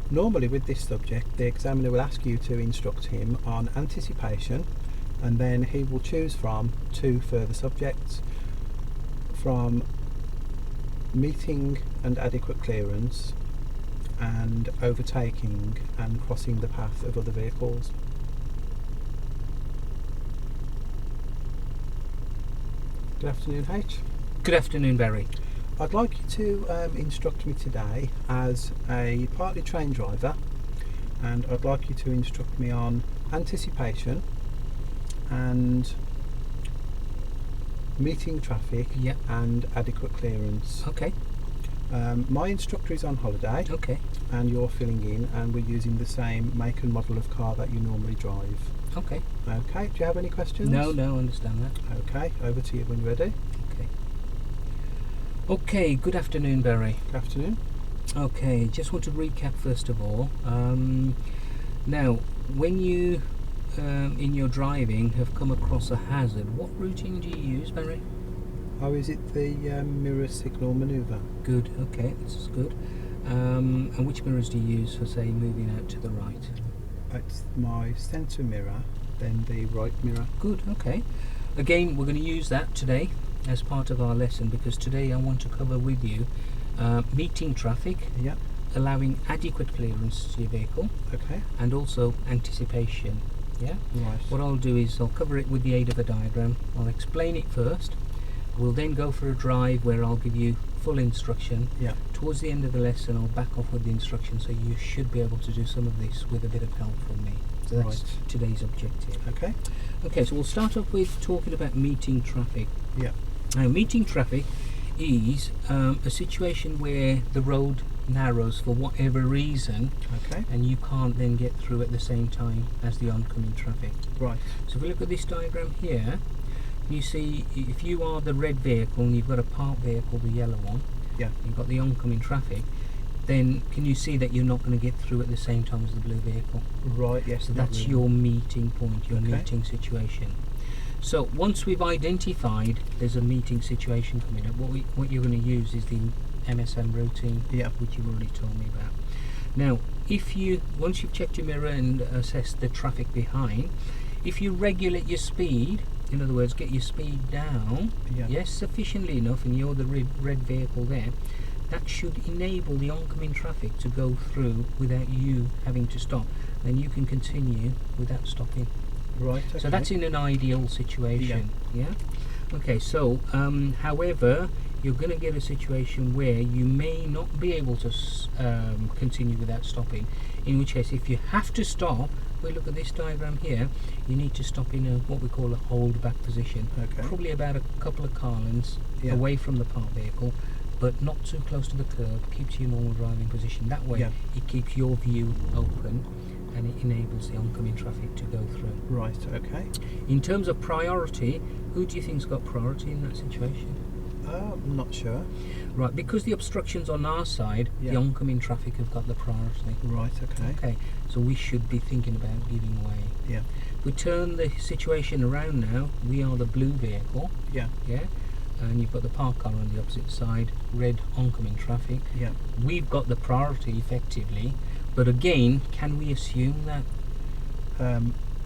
Normally with this subject, the examiner will ask you to instruct him on anticipation, and then he will choose from 2 further subjects, from meeting and adequate clearance and overtaking and crossing the path of other vehicles. Good afternoon, H. Good afternoon, Barry. I'd like you to instruct me today as a partly trained driver, and I'd like you to instruct me on anticipation and meeting traffic and adequate clearance. Okay. My instructor is on holiday. Okay. And you're filling in, and we're using the same make and model of car that you normally drive. Okay. Okay, do you have any questions? No, I understand that. Okay, over to you when you're ready. Okay, good afternoon, Barry. Good afternoon. Okay, just want to recap first of all. Now, when you, in your driving, have come across a hazard, what routing do you use, Barry? Oh, is it the mirror signal manoeuvre? Good, okay, this is good. And which mirrors do you use for, say, moving out to the right? It's my centre mirror, then the right mirror. Good, okay. Again, we're going to use that today as part of our lesson, because today I want to cover with you meeting traffic, allowing adequate clearance to your vehicle, and also anticipation. Right. What I'll do is I'll cover it with the aid of a diagram. I'll explain it first. We'll then go for a drive where I'll give you full instruction. Towards the end of the lesson, I'll back off with the instruction, so you should be able to do some of this with a bit of help from me. So that's today's objective. Okay, so we'll start off with talking about meeting traffic. Now, meeting traffic is a situation where the road narrows for whatever reason, and you can't then get through at the same time as the oncoming traffic. Right. So if we look at this diagram here, you see if you are the red vehicle and you've got a parked vehicle, the yellow one, you've got the oncoming traffic, then can you see that you're not going to get through at the same time as the blue vehicle? Right, yes. So that's your meeting point, your meeting situation. So once we've identified there's a meeting situation coming up, what you're going to use is the MSM routing, which you've already told me about. Now, once you've checked your mirror and assessed the traffic behind, if you regulate your speed, in other words, get your speed down, sufficiently enough, and you're the red vehicle there, that should enable the oncoming traffic to go through without you having to stop. Then you can continue without stopping. Right. Okay. So that's in an ideal situation. Okay, so however, you're going to get a situation where you may not be able to continue without stopping, in which case if you have to stop, we look at this diagram here, you need to stop in what we call a hold back position, probably about a couple of car lengths away from the parked vehicle, but not too close to the curb. Keeps your normal driving position. That way it keeps your view open and it enables the oncoming traffic to go through. Right, okay. In terms of priority, who do you think's got priority in that situation? I'm not sure. Right, because the obstructions on our side, the oncoming traffic have got the priority. Right, okay. Okay, so we should be thinking about giving way. If we turn the situation around now, we are the blue vehicle. And you've got the parked car on the opposite side, red oncoming traffic. We've got the priority effectively, but again, can we assume that?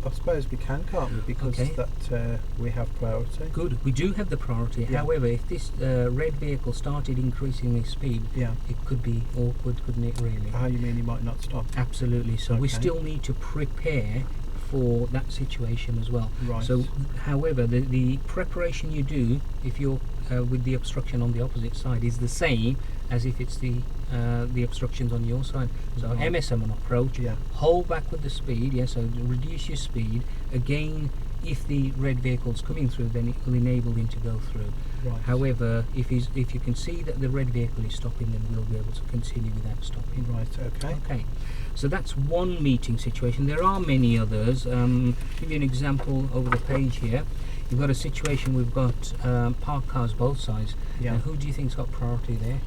I suppose we can, can't we? Because that we have priority. Good, we do have the priority. However, if this red vehicle started increasing its speed, it could be awkward, couldn't it, really? How you mean he might not stop? Absolutely. So we still need to prepare for that situation as well. Right. So, however, the preparation you do if you're with the obstruction on the opposite side is the same as if it's the obstructions on your side. So MSM on approach, hold back with the speed, so reduce your speed. Again, if the red vehicle's coming through, then it will enable him to go through. Right. However, if you can see that the red vehicle is stopping, then we'll be able to continue without stopping. Right, okay. So that's one meeting situation. There are many others. Give you an example over the page here. You've got a situation, we've got parked cars both sides. Now, who do you think's got priority there?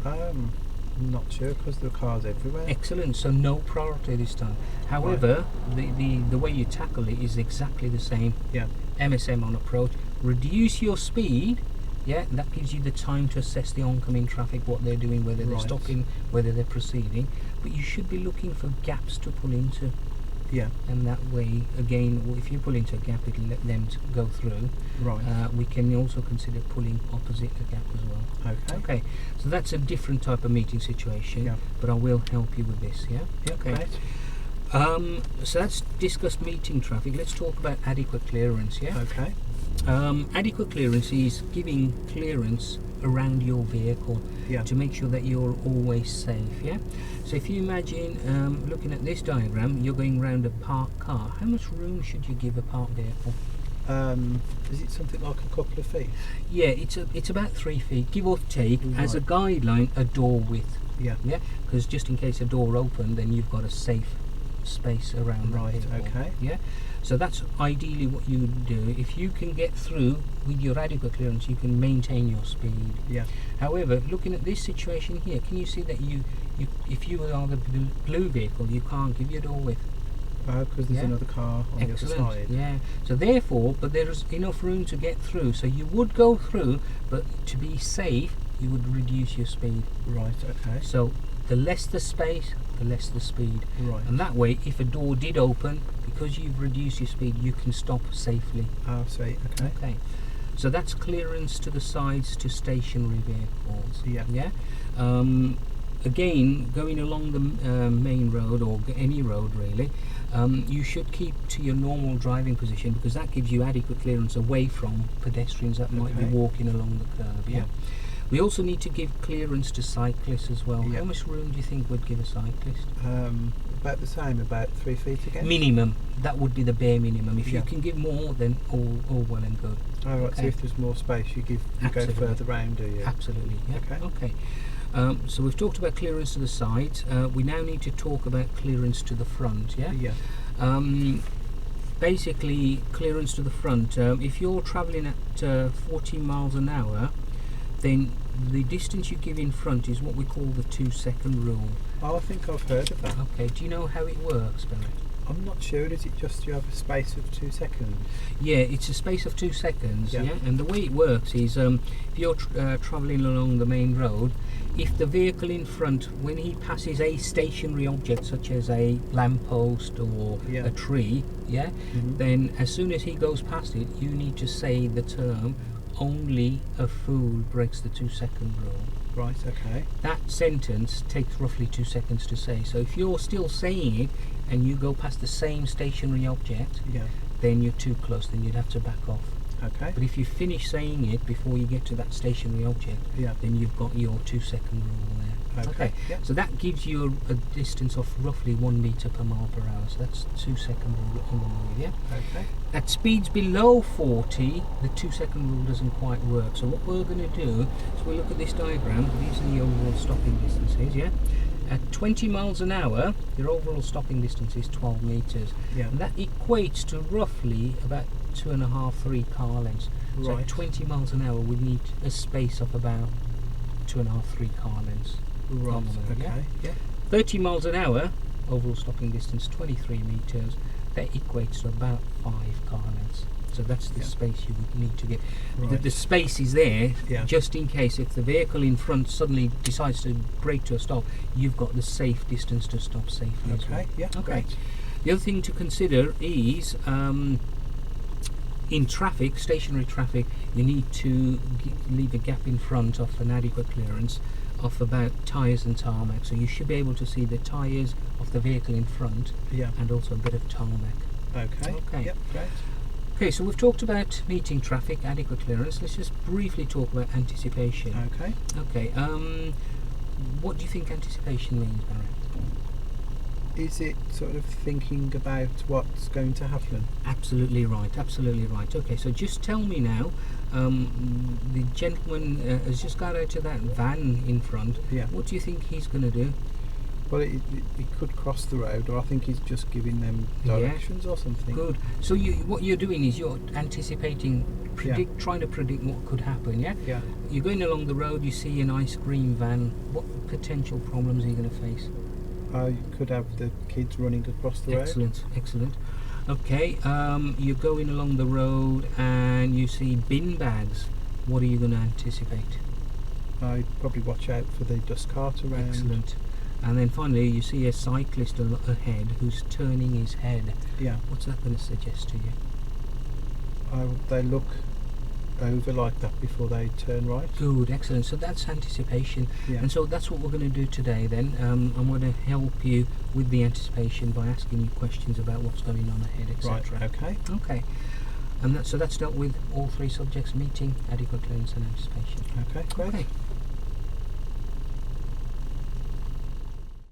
I'm not sure, because there are cars everywhere. Excellent, so no priority this time. However, the way you tackle it is exactly the same. MSM on approach. Reduce your speed Yeah, and that gives you the time to assess the oncoming traffic, what they're doing, whether they're Right. stopping, whether they're proceeding. But you should be looking for gaps to pull into, Yeah. and that way, again, if you pull into a gap, it'll let them go through. Right. We can also consider pulling opposite the gap as well. Okay. Okay, so that's a different type of meeting situation, Yeah. but I will help you with this, yeah? Yeah. Okay. Great. So that's discussed meeting traffic. Let's talk about adequate clearance, yeah? Okay. Adequate clearance is giving clearance around your vehicle Yeah. to make sure that you're always safe, yeah? So if you imagine looking at this diagram, you're going around a parked car. How much room should you give a parked vehicle? Is it something like a couple of feet? Yeah, it's about 3 feet, give or take, as a Right. guideline, a door width. Yeah. Yeah, because just in case a door opened, then you've got a safe space around Right, the vehicle. okay. Yeah, so that's ideally what you would do. If you can get through with your adequate clearance, you can maintain your speed. Yeah. However, looking at this situation here, can you see that you if you are the blue vehicle, you can't give your door width? Because there's Yeah. another car on the other side. Yeah. So therefore, but there is enough room to get through. So you would go through, but to be safe, you would reduce your speed. Right. Okay. So the less the space, the less the speed. Right. And that way, if a door did open, because you've reduced your speed, you can stop safely. Oh, sweet. Okay. Okay. So that's clearance to the sides to stationary vehicles. Yeah. Yeah. Again, going along the main road or any road really, you should keep to your normal driving position because that gives you adequate clearance away from pedestrians that might be Okay. walking along the curb. Yeah. Yeah. We also need to give clearance to cyclists as well. Yeah. How much room do you think would give a cyclist? About the same, about 3 feet again. Minimum. That would be the bare minimum. If you Yeah. can give more, then all well and good. Oh, right. So Okay. if there's more space, you go Absolutely. further round, do you? Absolutely. Yeah. Okay. So we've talked about clearance to the sides. We now need to talk about clearance to the front. Yeah. Yeah. Basically, clearance to the front. If you're travelling at 40 miles an hour, then the distance you give in front is what we call the 2-second rule. Oh, I think I've heard of that. Okay. Do you know how it works, Barry? I'm not sure. Is it just you have a space of 2 seconds? Yeah, it's a space of 2 seconds. Yeah. Yeah, and the way it works is if you're travelling along the main road, if the vehicle in front, when he passes a stationary object such as a lamppost or Yeah. a tree, yeah, Mhm. then as soon as he goes past it, you need to say the term "only a fool breaks the 2-second rule." Right. Okay. That sentence takes roughly 2 seconds to say. So if you're still saying it and you go past the same stationary object, Yeah. then you're too close, then you'd have to back off. Okay. But if you finish saying it before you get to that stationary object, Yeah. then you've got your 2-second rule there. Okay. Yeah. So that gives you a distance of roughly 1 meter per mile per hour. So that's 2-second rule on the move, yeah? Okay. At speeds below 40, the 2-second rule doesn't quite work. So what we're going to do is we'll look at this diagram. These are the overall stopping distances, yeah? At 20 miles an hour, your overall stopping distance is 12 meters. Yeah. And that equates to roughly about 2.5-3 car lengths. So Right. at 20 miles an hour, we need a space of about 2.5-3 car lengths. Right. on the road, yeah? Okay. Yeah. 30 miles an hour, overall stopping distance 23 meters. That equates to about 5 car lengths. So that's the Yeah. space you would need to get. Right. The space is there Yeah. just in case if the vehicle in front suddenly decides to brake to a stop, you've got the safe distance to stop safely as well. Okay. Yeah. Okay. Great. The other thing to consider is in traffic, stationary traffic, you need to leave a gap in front of an adequate clearance of about tyres and tarmac. So you should be able to see the tyres of the vehicle in front Yeah. and also a bit of tarmac. Okay. Okay. Yep. Great. Okay, so we've talked about meeting traffic, adequate clearance. Let's just briefly talk about anticipation. Okay. Okay, what do you think anticipation means, Barry? Is it sort of thinking about what's going to happen? Absolutely right, absolutely right. Okay, so just tell me now, the gentleman has just got out of that van in front. Yeah. What do you think he's going to do? Well, it could cross the road, or I think he's just giving them Yeah. directions or something. Good. So what you're doing is you're anticipating, trying to predict what could happen, yeah? Yeah. You're going along the road, you see an ice cream van. What potential problems are you going to face? You could have the kids running across the road. Excellent, excellent. Okay, you're going along the road and you see bin bags what are you going to anticipate? I'd probably watch out for the dust cart around. Excellent. And then finally, you see a cyclist ahead who's turning his head. Yeah. What's that going to suggest to you? They look over like that before they turn right. Good, excellent. So that's anticipation. Yeah. And so that's what we're going to do today then. I'm going to help you with the anticipation by asking you questions about what's going on ahead, etc. Right, okay. Okay. And so that's dealt with all three subjects: meeting, adequate clearance and anticipation. Okay, great. Okay.